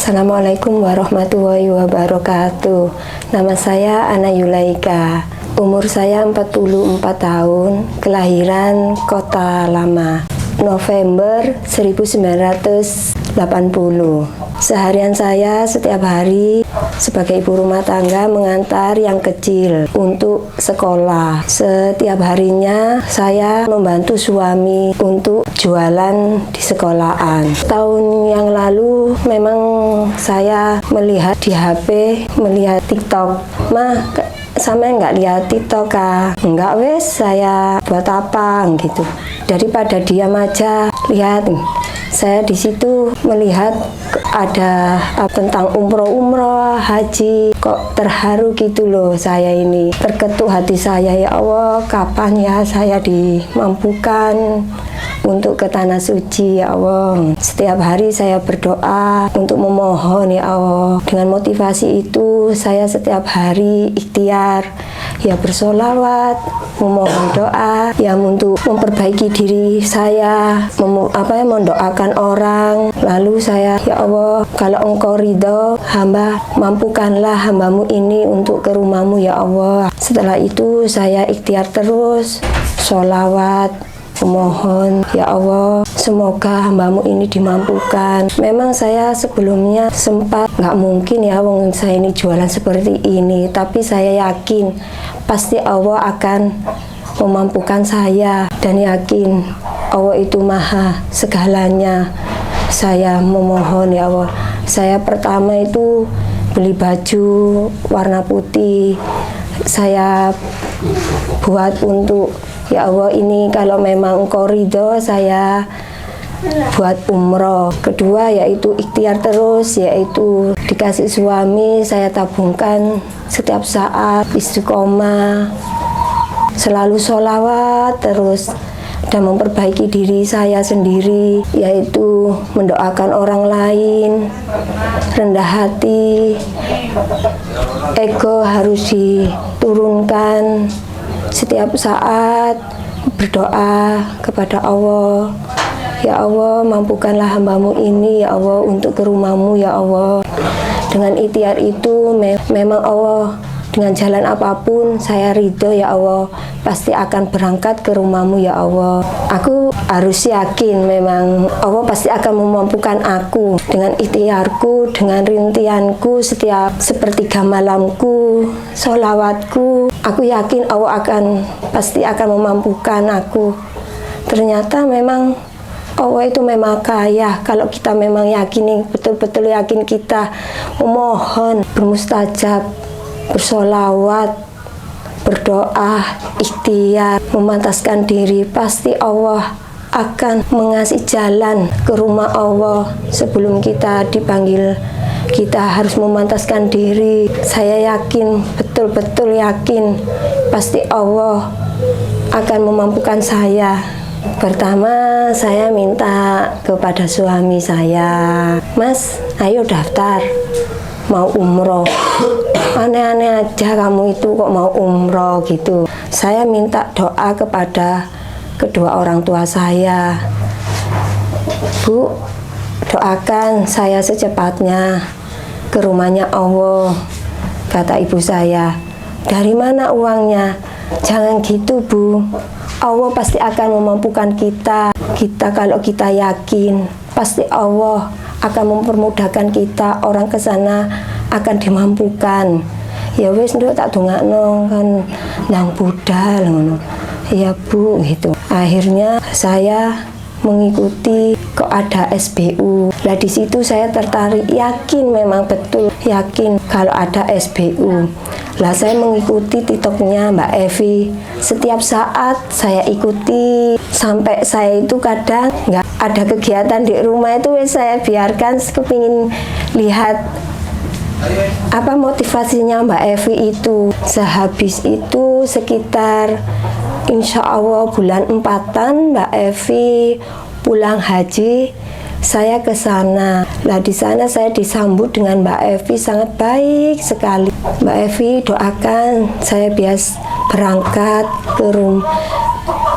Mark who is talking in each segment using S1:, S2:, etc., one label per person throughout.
S1: Assalamualaikum warahmatullahi wabarakatuh. Nama saya Ana Yulaika. Umur saya 44 tahun, kelahiran Kota Lama, November 1980. Seharian saya setiap hari sebagai ibu rumah tangga mengantar yang kecil untuk sekolah. Setiap harinya saya membantu suami untuk jualan di sekolahan. Tahun yang lalu memang saya melihat di HP, melihat TikTok. Sama nggak lihat TikTok kah? Enggak wes, saya buat apa gitu. Daripada diam aja, lihat. Saya di situ melihat ada tentang umroh, haji, kok terharu gitu loh. Saya ini terketuk hati saya, ya Allah, kapan ya saya dimampukan untuk ke tanah suci, ya Allah. Setiap hari saya berdoa untuk memohon, ya Allah. Dengan motivasi itu saya setiap hari ikhtiar, ya bersolawat, memohon doa, ya untuk memperbaiki diri saya, mendoakan orang. Lalu saya, ya Allah, kalau Engkau ridho, hamba mampukanlah hambamu ini untuk ke rumahmu, ya Allah. Setelah itu saya ikhtiar terus, sholawat, memohon, ya Allah, semoga hambamu ini dimampukan. Memang saya sebelumnya sempat nggak mungkin ya, wong saya ini jualan seperti ini, tapi saya yakin pasti Allah akan memampukan saya, dan yakin Allah itu maha segalanya. Saya memohon, ya Allah. Saya pertama itu beli baju warna putih, saya buat untuk, ya Allah, ini kalau memang Engkau ridho, saya buat umroh. Kedua yaitu ikhtiar terus, yaitu dikasih suami, saya tabungkan setiap saat, istiqomah, selalu sholawat terus, dan memperbaiki diri saya sendiri, yaitu mendoakan orang lain, rendah hati, ego harus diturunkan. Setiap saat berdoa kepada Allah, ya Allah, mampukanlah hambamu ini, ya Allah, untuk ke rumahmu, ya Allah. Dengan ikhtiar itu memang Allah, dengan jalan apapun saya ridho, ya Allah, pasti akan berangkat ke rumahmu, ya Allah. Aku harus yakin memang Allah pasti akan memampukan aku. Dengan ikhtiarku, dengan rintianku, setiap sepertiga malamku, sholawatku, aku yakin Allah pasti akan memampukan aku. Ternyata memang Allah itu memang kaya. Kalau kita memang yakin, betul-betul yakin, kita memohon, bermustajab, bersolawat, berdoa, ikhtiar, memantaskan diri, pasti Allah akan mengasih jalan ke rumah Allah. Sebelum kita dipanggil, kita harus memantaskan diri. Saya yakin, betul-betul yakin, pasti Allah akan memampukan saya. Pertama, saya minta kepada suami saya, Mas, ayo daftar, mau umroh. Aneh-aneh aja kamu itu kok mau umroh gitu. Saya minta doa kepada kedua orang tua saya, Bu, doakan saya secepatnya ke rumahnya Allah. Kata ibu saya, dari mana uangnya? Jangan gitu, Bu, Allah pasti akan memampukan kita. Kalau kita yakin, pasti Allah akan mempermudahkan kita. Orang ke sana akan dimampukan. Ya wes, nduk tak dongakno kan nang budal ngono. Ya Bu, gitu. Akhirnya saya mengikuti, kok ada SBU. Lah di situ saya tertarik, yakin, memang betul yakin kalau ada SBU. Lah saya mengikuti TikToknya Mbak Evi. Setiap saat saya ikuti, sampai saya itu kadang nggak ada kegiatan di rumah itu, saya biarkan, kepingin lihat apa motivasinya Mbak Evi itu. Sehabis itu sekitar insya Allah bulan 4-an Mbak Evi pulang haji, saya ke sana. Nah di sana saya disambut dengan Mbak Evi sangat baik sekali. Mbak Evi doakan saya bias berangkat ke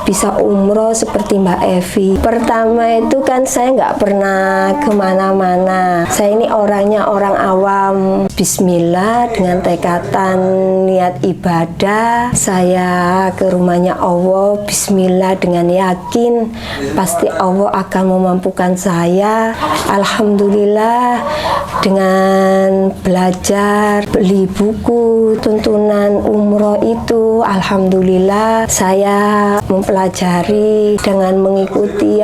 S1: bisa umroh seperti Mbak Evi. Pertama itu kan saya nggak pernah kemana-mana. Saya ini orangnya orang awam. Bismillah, dengan tekatan niat ibadah, saya ke rumahnya Allah. Bismillah, dengan yakin pasti Allah akan memampukan saya. Alhamdulillah, dengan belajar, beli buku, tuntunan umroh itu, alhamdulillah saya mempelajari dengan mengikuti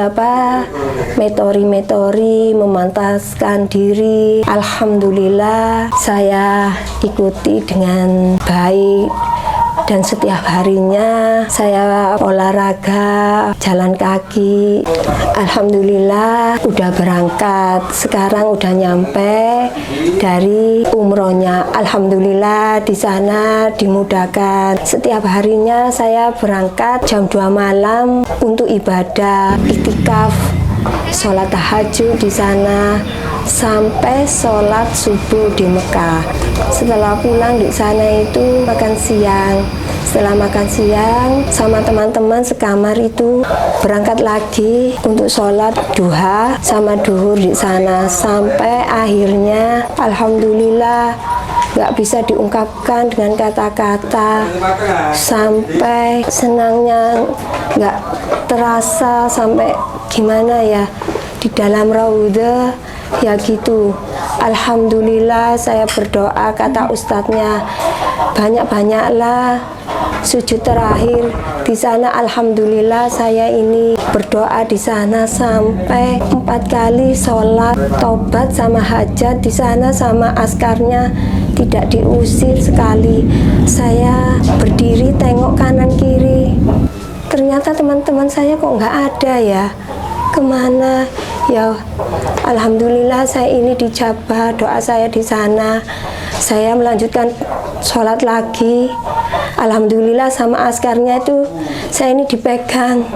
S1: metori-metori, memantaskan diri. Alhamdulillah saya ikuti dengan baik. Dan setiap harinya saya olahraga, jalan kaki. Alhamdulillah udah berangkat. Sekarang udah nyampe dari umrohnya. Alhamdulillah di sana dimudahkan. Setiap harinya saya berangkat jam 2 malam untuk ibadah, iktikaf, sholat tahajud di sana sampai sholat subuh di Mekah. Setelah pulang di sana itu makan siang. Setelah makan siang sama teman-teman sekamar itu berangkat lagi untuk sholat duha sama duhur di sana sampai akhirnya alhamdulillah nggak bisa diungkapkan dengan kata-kata, sampai senangnya nggak terasa, sampai gimana ya di dalam raudhah ya gitu. Alhamdulillah saya berdoa, kata ustadznya banyak-banyaklah sujud terakhir di sana. Alhamdulillah saya ini berdoa di sana sampai 4 kali sholat taubat sama hajat di sana, sama askarnya tidak diusir sekali. Saya berdiri tengok kanan kiri, ternyata teman-teman saya kok nggak ada ya, kemana ya. Alhamdulillah saya ini dijabah doa saya di sana. Saya melanjutkan sholat lagi. Alhamdulillah sama askarnya itu saya ini dipegang,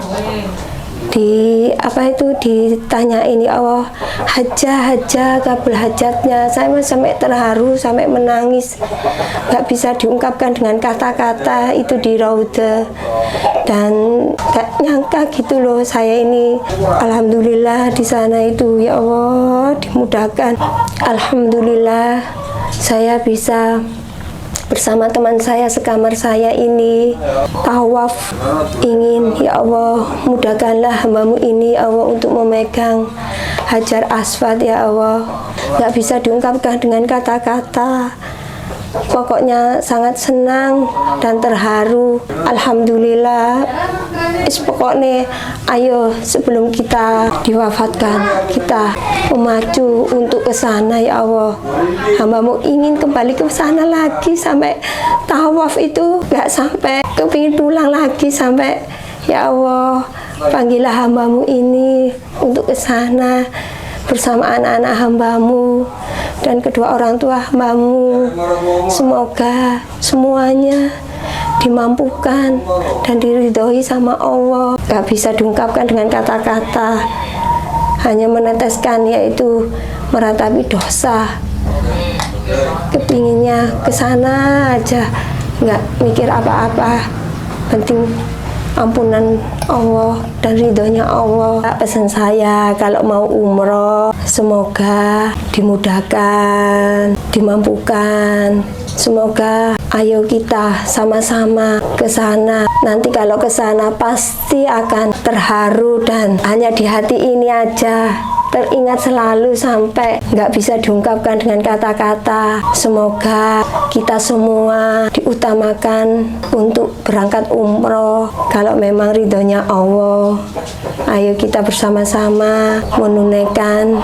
S1: ditanyain ya Allah, hajah kabul hajatnya. Saya sampai terharu, sampai menangis, nggak bisa diungkapkan dengan kata-kata itu di raudhah. Dan gak nyangka gitu loh saya ini. Alhamdulillah di sana itu ya Allah dimudahkan. Alhamdulillah saya bisa bersama teman saya sekamar saya ini tawaf, ingin ya Allah mudahkanlah hambamu ini ya Allah untuk memegang hajar aswad ya Allah. Gak bisa diungkapkan dengan kata-kata. Pokoknya sangat senang dan terharu. Alhamdulillah. Pokoknya ayo sebelum kita diwafatkan kita memacu untuk ke sana ya Allah. Hambamu ingin kembali ke sana lagi, sampai tawaf itu gak sampai kepingin pulang lagi, sampai ya Allah panggillah hambamu ini untuk ke sana bersama anak-anak hambamu dan kedua orang tua hambamu. Semoga semuanya dimampukan dan diridhoi sama Allah. Gak bisa diungkapkan dengan kata-kata, hanya meneteskan yaitu meratapi dosa. Kepinginnya ke sana aja, nggak mikir apa-apa, penting ampunan Allah dan ridhonya Allah. Pesan saya kalau mau umroh semoga dimudahkan, dimampukan. Semoga ayo kita sama-sama ke sana. Nanti kalau ke sana pasti akan terharu dan hanya di hati ini aja teringat selalu sampai nggak bisa diungkapkan dengan kata-kata. Semoga kita semua diutamakan untuk berangkat umroh kalau memang ridhonya Allah. Ayo kita bersama-sama menunaikan,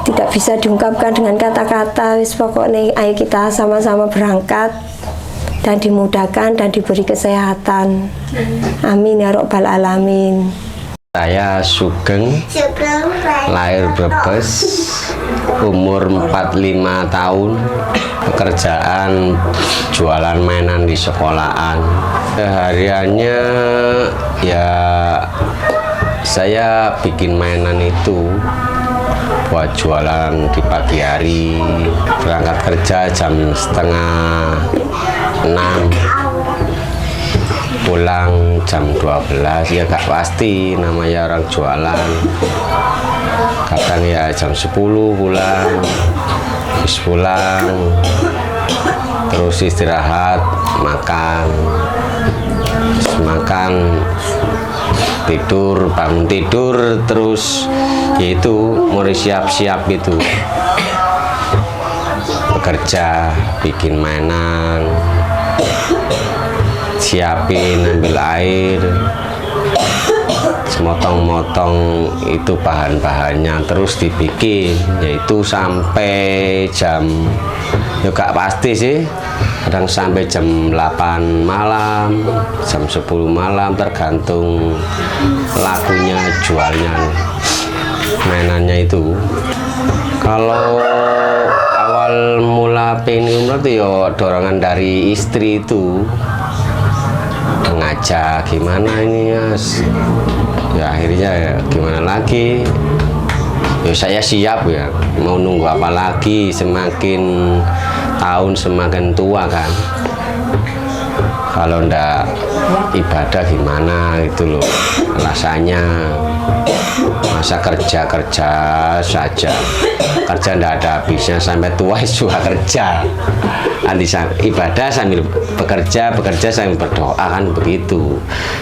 S1: tidak bisa diungkapkan dengan kata-kata. Pokoknya ayo kita sama-sama berangkat dan dimudahkan dan diberi kesehatan. Amin ya Rabbal Alamin.
S2: Saya Sugeng, lahir Brebes, umur 45 tahun, pekerjaan jualan mainan di sekolahan. Sehariannya ya saya bikin mainan itu buat jualan di pagi hari, berangkat kerja jam 5:30. pulang jam 12 ya gak pasti, namanya orang jualan. Kadang ya jam 10 pulang, habis pulang terus istirahat, makan, terus makan, tidur, bangun tidur, terus itu mulai siap-siap itu bekerja, bikin mainan, siapin, ambil air, motong-motong itu bahan-bahannya, terus dibikin, yaitu sampai jam, ya gak pasti sih, kadang sampai jam 8 malam, jam 10 malam, tergantung lakunya, jualnya, mainannya itu. Kalau awal mula pengen umroh itu ya dorongan dari istri itu, ngajak gimana ini Mas, ya akhirnya ya gimana lagi, ya saya siap ya, mau nunggu apa lagi, semakin tahun semakin tua kan, kalau ndak ibadah gimana gitu loh rasanya, masa kerja saja, kerja ndak ada habisnya sampai tua juga kerja, nanti ibadah sambil bekerja sambil berdoa kan begitu.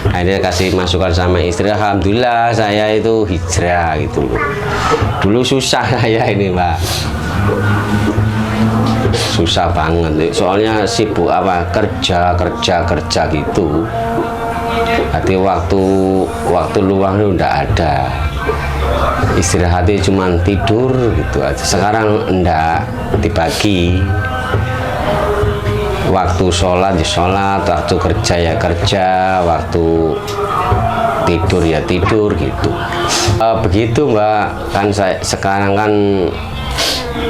S2: Akhirnya kasih masukan sama istri, alhamdulillah saya itu hijrah gitu loh. Dulu susah saya ini Mbak, susah banget soalnya sibuk apa kerja gitu, berarti waktu luang itu udah ada, istirahatnya cuma tidur gitu aja. Sekarang enggak, dibagi, waktu sholat ya sholat, waktu kerja ya kerja, waktu tidur ya tidur gitu. Begitu Mbak, kan saya sekarang kan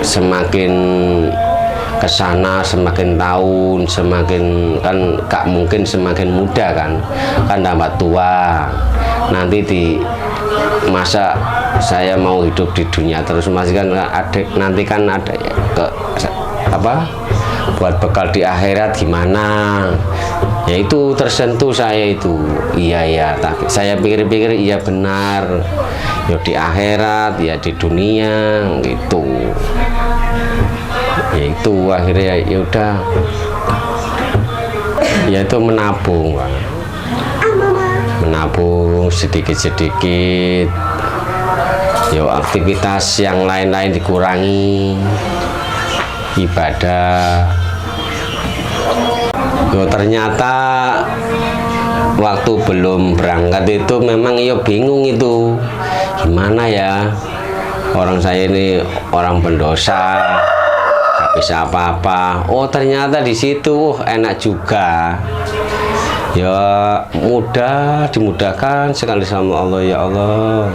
S2: semakin kesana semakin tahun semakin kan gak mungkin semakin muda kan tambah tua, nanti di masa saya mau hidup di dunia terus masih kan ada, nanti kan ada ya, ke apa buat bekal di akhirat gimana ya, itu tersentuh saya itu. Iya tapi saya pikir-pikir iya benar ya, di akhirat ya di dunia gitu ya, itu akhirnya ya udah ya itu menabung Pak. Menabung sedikit-sedikit ya, aktivitas yang lain-lain dikurangi, ibadah. Yo ternyata waktu belum berangkat itu memang yo bingung itu gimana ya, orang saya ini orang pendosa gak bisa apa-apa. Oh ternyata di situ enak juga ya, mudah, dimudahkan sekali sama Allah. Ya Allah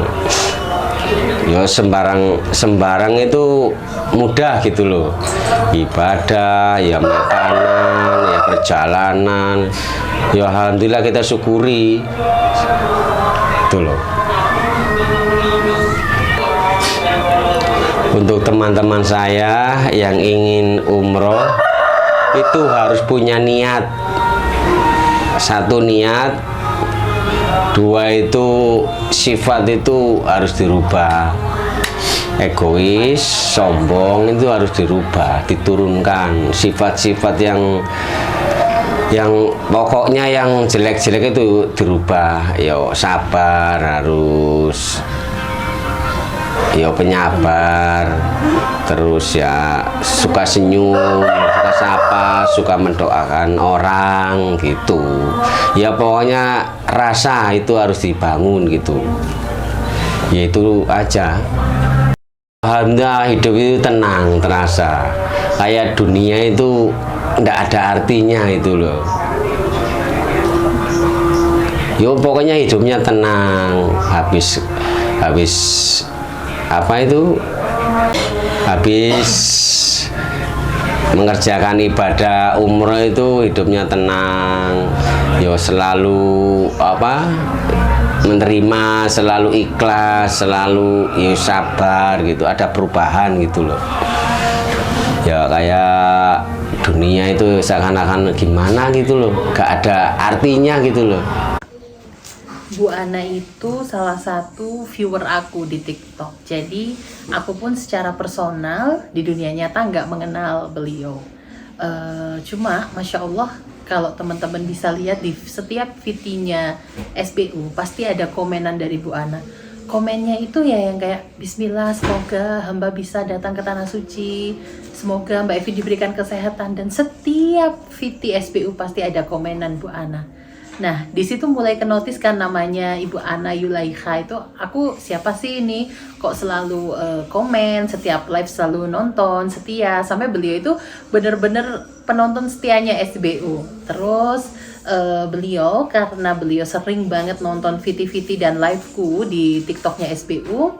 S2: ya, sembarang itu mudah gitu loh, ibadah ya, makanan ya, perjalanan ya, alhamdulillah kita syukuri itu loh. Untuk teman-teman saya yang ingin umroh itu harus punya niat, satu niat, dua itu sifat itu harus dirubah, egois, sombong itu harus dirubah, diturunkan, sifat-sifat yang pokoknya yang jelek-jelek itu dirubah. Yo sabar harus, yo penyabar, terus ya suka senyum, suka sapa, suka mendoakan orang gitu ya, pokoknya rasa itu harus dibangun gitu ya, itu aja. Alhamdulillah hidup itu tenang, terasa kayak dunia itu nggak ada artinya itu loh. Yo pokoknya hidupnya tenang, habis apa itu, habis mengerjakan ibadah umroh itu hidupnya tenang, yo selalu apa menerima, selalu ikhlas, selalu yo sabar gitu, ada perubahan gitu loh ya, kayak dunia itu seakan-akan gimana gitu loh, gak ada artinya gitu loh.
S3: Bu Ana itu salah satu viewer aku di TikTok. Jadi aku pun secara personal di dunia nyata nggak mengenal beliau. Cuma Masya Allah, kalau teman-teman bisa lihat di setiap VT-nya SBU pasti ada komenan dari Bu Ana. Komennya itu ya yang kayak Bismillah, semoga hamba bisa datang ke Tanah Suci, semoga Mbak Evi diberikan kesehatan, dan setiap VT SBU pasti ada komenan Bu Ana. Nah, di situ mulai kenotis kan namanya Ibu Ana Yulaikha. Itu aku siapa sih ini? Kok selalu komen, setiap live selalu nonton, setia. Sampai beliau itu bener-bener penonton setianya SBU. Terus beliau, karena beliau sering banget nonton VT-VT dan liveku di TikToknya SBU,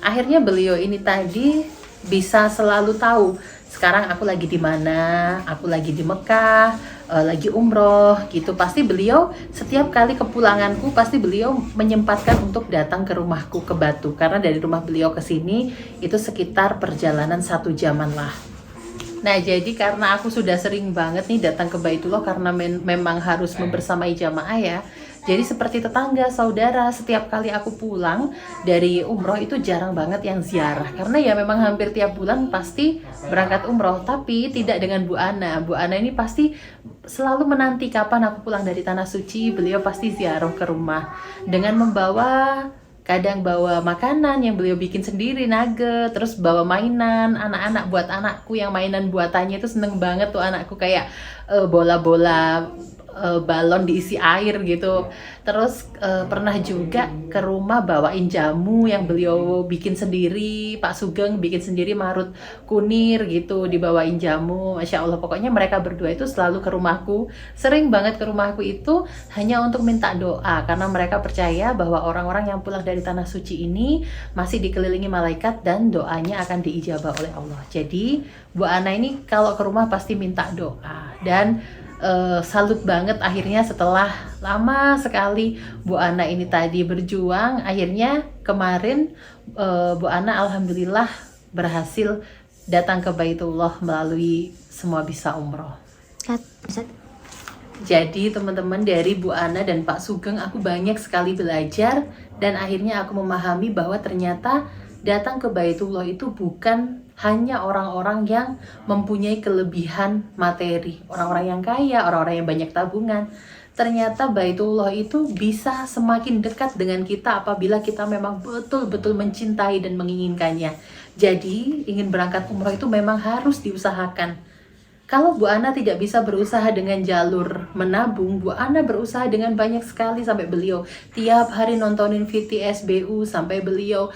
S3: akhirnya beliau ini tadi bisa selalu tahu sekarang aku lagi di mana, aku lagi di Mekah, lagi umroh gitu. Pasti beliau setiap kali kepulanganku pasti beliau menyempatkan untuk datang ke rumahku ke Batu, karena dari rumah beliau ke sini itu sekitar perjalanan 1 jaman lah. Nah, jadi karena aku sudah sering banget nih datang ke Baitullah karena memang harus membersamai jamaah ya. Jadi seperti tetangga, saudara, setiap kali aku pulang dari umroh itu jarang banget yang ziarah. Karena ya memang hampir tiap bulan pasti berangkat umroh. Tapi tidak dengan Bu Ana. Bu Ana ini pasti selalu menanti kapan aku pulang dari Tanah Suci. Beliau pasti ziarah ke rumah dengan membawa, kadang bawa makanan yang beliau bikin sendiri, nugget, terus bawa mainan, anak-anak buat anakku yang mainan buatannya itu seneng banget tuh anakku, kayak bola-bola balon diisi air gitu. Terus pernah juga ke rumah bawain jamu yang beliau bikin sendiri, Pak Sugeng bikin sendiri marut kunir gitu, dibawain jamu. Masya Allah, pokoknya mereka berdua itu selalu ke rumahku, sering banget ke rumahku itu hanya untuk minta doa, karena mereka percaya bahwa orang-orang yang pulang dari Tanah Suci ini masih dikelilingi malaikat dan doanya akan diijabah oleh Allah. Jadi Bu Ana ini kalau ke rumah pasti minta doa, dan salut banget akhirnya setelah lama sekali Bu Ana ini tadi berjuang, akhirnya kemarin Bu Ana alhamdulillah berhasil datang ke Baitullah melalui Semua Bisa Umroh. Jadi teman-teman, dari Bu Ana dan Pak Sugeng aku banyak sekali belajar, dan akhirnya aku memahami bahwa ternyata datang ke Baitullah itu bukan hanya orang-orang yang mempunyai kelebihan materi, orang-orang yang kaya, orang-orang yang banyak tabungan. Ternyata Baitullah itu bisa semakin dekat dengan kita apabila kita memang betul-betul mencintai dan menginginkannya. Jadi ingin berangkat umroh itu memang harus diusahakan. Kalau Bu Ana tidak bisa berusaha dengan jalur menabung, Bu Ana berusaha dengan banyak sekali, sampai beliau tiap hari nontonin VT SBU, sampai beliau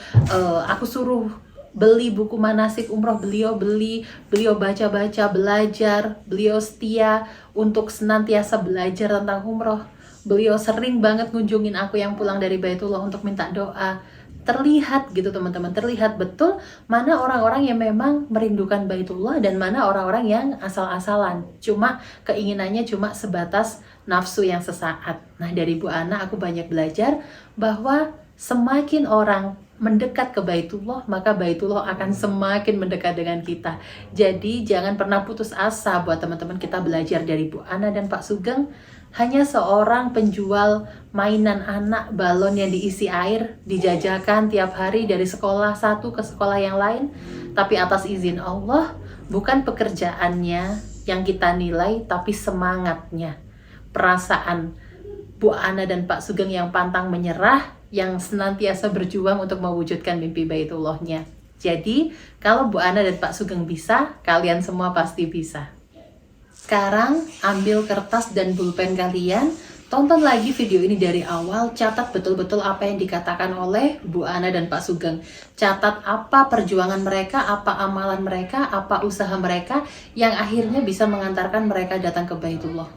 S3: aku suruh beli buku manasik umroh, beliau beli, beliau baca-baca, belajar, beliau setia untuk senantiasa belajar tentang umroh. Beliau sering banget ngunjungin aku yang pulang dari Baitullah untuk minta doa. Terlihat gitu teman-teman, terlihat betul mana orang-orang yang memang merindukan Baitullah dan mana orang-orang yang asal-asalan, cuma keinginannya cuma sebatas nafsu yang sesaat. Nah, dari Bu Ana aku banyak belajar bahwa semakin orang mendekat ke Baitullah, maka Baitullah akan semakin mendekat dengan kita. Jadi jangan pernah putus asa buat teman-teman, kita belajar dari Bu Ana dan Pak Sugeng. Hanya seorang penjual mainan anak, balon yang diisi air, dijajakan tiap hari dari sekolah satu ke sekolah yang lain, tapi atas izin Allah, bukan pekerjaannya yang kita nilai, tapi semangatnya, perasaan Bu Ana dan Pak Sugeng yang pantang menyerah, yang senantiasa berjuang untuk mewujudkan mimpi Baitullahnya. Jadi, kalau Bu Ana dan Pak Sugeng bisa, kalian semua pasti bisa. Sekarang, ambil kertas dan pulpen kalian, tonton lagi video ini dari awal, catat betul-betul apa yang dikatakan oleh Bu Ana dan Pak Sugeng. Catat apa perjuangan mereka, apa amalan mereka, apa usaha mereka, yang akhirnya bisa mengantarkan mereka datang ke Baitullah.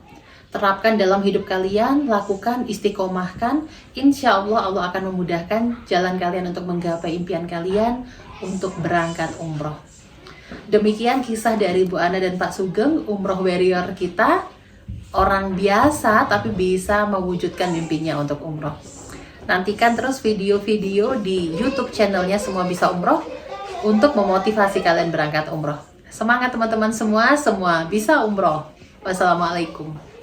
S3: Terapkan dalam hidup kalian, lakukan, istiqomahkan. Insya Allah Allah akan memudahkan jalan kalian untuk menggapai impian kalian untuk berangkat umroh. Demikian kisah dari Bu Ana dan Pak Sugeng, umroh warrior kita. Orang biasa tapi bisa mewujudkan mimpinya untuk umroh. Nantikan terus video-video di YouTube channelnya Semua Bisa Umroh untuk memotivasi kalian berangkat umroh. Semangat teman-teman semua bisa umroh. Wassalamualaikum.